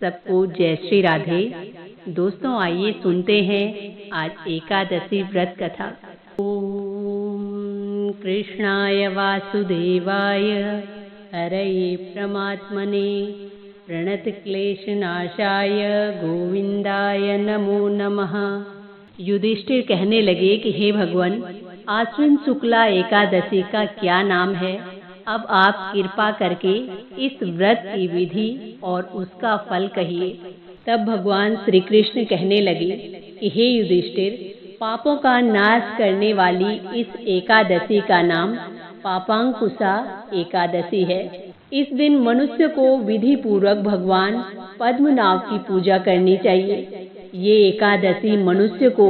सबको जय श्री राधे। दोस्तों आइए सुनते हैं आज एकादशी व्रत कथा। ओम कृष्णाय वासुदेवाय हरये परमात्मने प्रणत क्लेशनाशाय गोविंदाय नमो नमः। युधिष्ठिर कहने लगे कि हे भगवान, आश्विन शुक्ला एकादशी का क्या नाम है? अब आप कृपा करके इस व्रत की विधि और उसका फल कहिए। तब भगवान श्री कृष्ण कहने लगे कि हे युधिष्ठिर, पापों का नाश करने वाली इस एकादशी का नाम पापांकुशा एकादशी है। इस दिन मनुष्य को विधि पूर्वक भगवान पद्मनाभ की पूजा करनी चाहिए। ये एकादशी मनुष्य को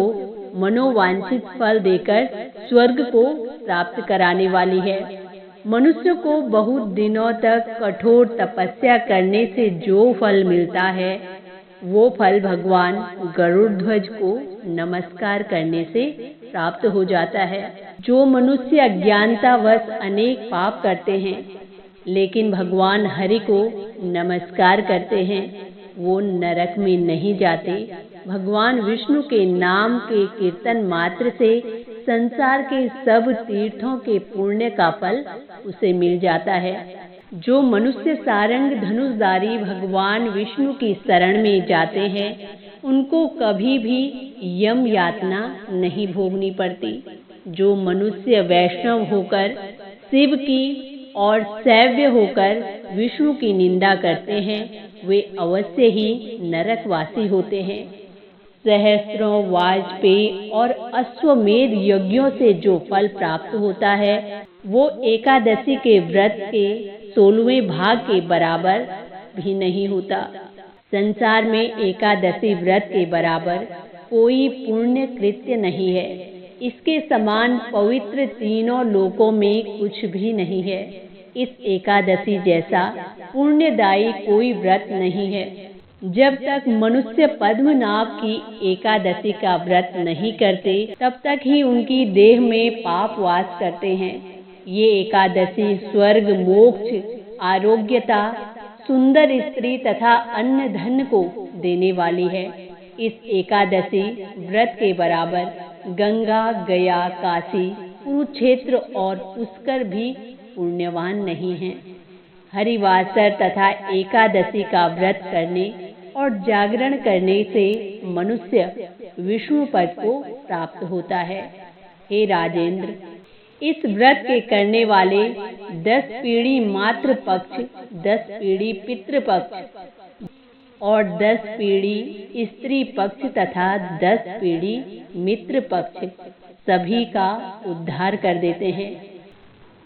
मनोवांछित फल देकर स्वर्ग को प्राप्त कराने वाली है। मनुष्य को बहुत दिनों तक कठोर तपस्या करने से जो फल मिलता है, वो फल भगवान गरुड़ध्वज को नमस्कार करने से प्राप्त हो जाता है। जो मनुष्य अज्ञानतावश अनेक पाप करते हैं लेकिन भगवान हरि को नमस्कार करते हैं, वो नरक में नहीं जाते। भगवान विष्णु के नाम के कीर्तन मात्र से संसार के सब तीर्थों के पुण्य का फल उसे मिल जाता है। जो मनुष्य सारंग धनुषधारी भगवान विष्णु की शरण में जाते हैं, उनको कभी भी यम यातना नहीं भोगनी पड़ती। जो मनुष्य वैष्णव होकर शिव की और शैव्य होकर विष्णु की निंदा करते हैं, वे अवश्य ही नरकवासी होते हैं। सहस्रों वाजपेयी और अश्वमेध यज्ञों से जो फल प्राप्त होता है, वो एकादशी के व्रत के 16वें भाग के बराबर भी नहीं होता। संसार में एकादशी व्रत के बराबर कोई पुण्य कृत्य नहीं है। इसके समान पवित्र तीनों लोकों में कुछ भी नहीं है। इस एकादशी जैसा पुण्यदायी कोई व्रत नहीं है। जब तक मनुष्य पद्मनाभ की एकादशी का व्रत नहीं करते, तब तक ही उनकी देह में पाप वास करते हैं। ये एकादशी स्वर्ग, मोक्ष, आरोग्यता, सुंदर स्त्री तथा अन्न धन को देने वाली है। इस एकादशी व्रत के बराबर गंगा, गया, काशी, कुरुक्षेत्र और पुष्कर भी पुण्यवान नहीं हैं। हरिवासर तथा एकादशी का व्रत करने और जागरण करने से मनुष्य विष्णु पद को प्राप्त होता है। हे राजेंद्र, इस व्रत के करने वाले 10 पीढ़ी मातृ पक्ष, 10 पीढ़ी पितृ पक्ष और 10 पीढ़ी स्त्री पक्ष तथा 10 पीढ़ी मित्र पक्ष सभी का उद्धार कर देते हैं।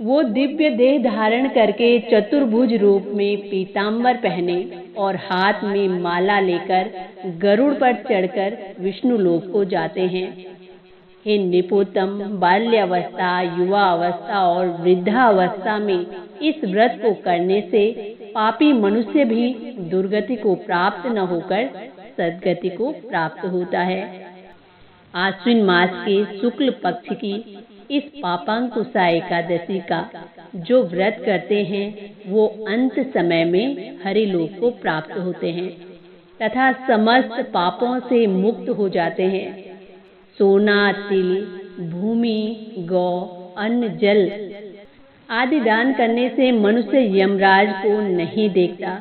वो दिव्य देह धारण करके चतुर्भुज रूप में पीतांबर पहने और हाथ में माला लेकर गरुड़ पर चढ़कर विष्णु लोक को जाते हैं। हे निपोतम, बाल्यावस्था, युवा अवस्था और वृद्धावस्था में इस व्रत को करने से पापी मनुष्य भी दुर्गति को प्राप्त न होकर सद्गति को प्राप्त होता है। आश्विन मास के शुक्ल पक्ष की इस पापांकुशा एकादशी का जो व्रत करते हैं, वो अंत समय में हरिलोक को प्राप्त होते हैं तथा समस्त पापों से मुक्त हो जाते हैं। सोना, तिल, भूमि, गौ, अन्न, जल आदि दान करने से मनुष्य यमराज को नहीं देखता।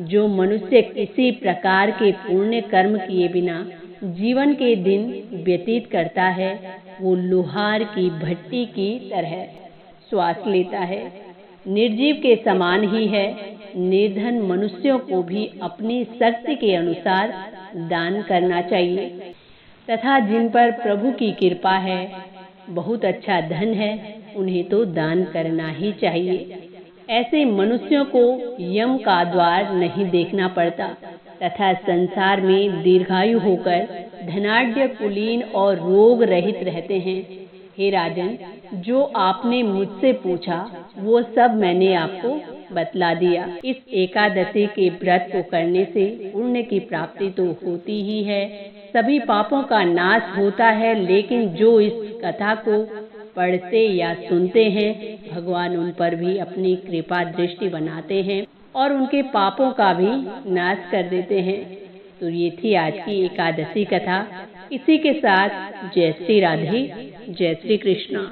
जो मनुष्य किसी प्रकार के पुण्य कर्म किए बिना जीवन के दिन व्यतीत करता है, वो लोहार की भट्टी की तरह श्वास लेता है, निर्जीव के समान ही है। निर्धन मनुष्यों को भी अपनी शक्ति के अनुसार दान करना चाहिए तथा जिन पर प्रभु की कृपा है, बहुत अच्छा धन है, उन्हें तो दान करना ही चाहिए। ऐसे मनुष्यों को यम का द्वार नहीं देखना पड़ता तथा संसार में दीर्घायु होकर धनाढ्य, कुलीन और रोग रहित रहते हैं। हे राजन, जो आपने मुझसे पूछा वो सब मैंने आपको बतला दिया। इस एकादशी के व्रत को करने से पुण्य की प्राप्ति तो होती ही है, सभी पापों का नाश होता है, लेकिन जो इस कथा को पढ़ते या सुनते हैं, भगवान उन पर भी अपनी कृपा दृष्टि बनाते हैं और उनके पापों का भी नाश कर देते हैं। तो ये थी आज की एकादशी कथा। इसी के साथ जय श्री राधे, जय श्री कृष्ण।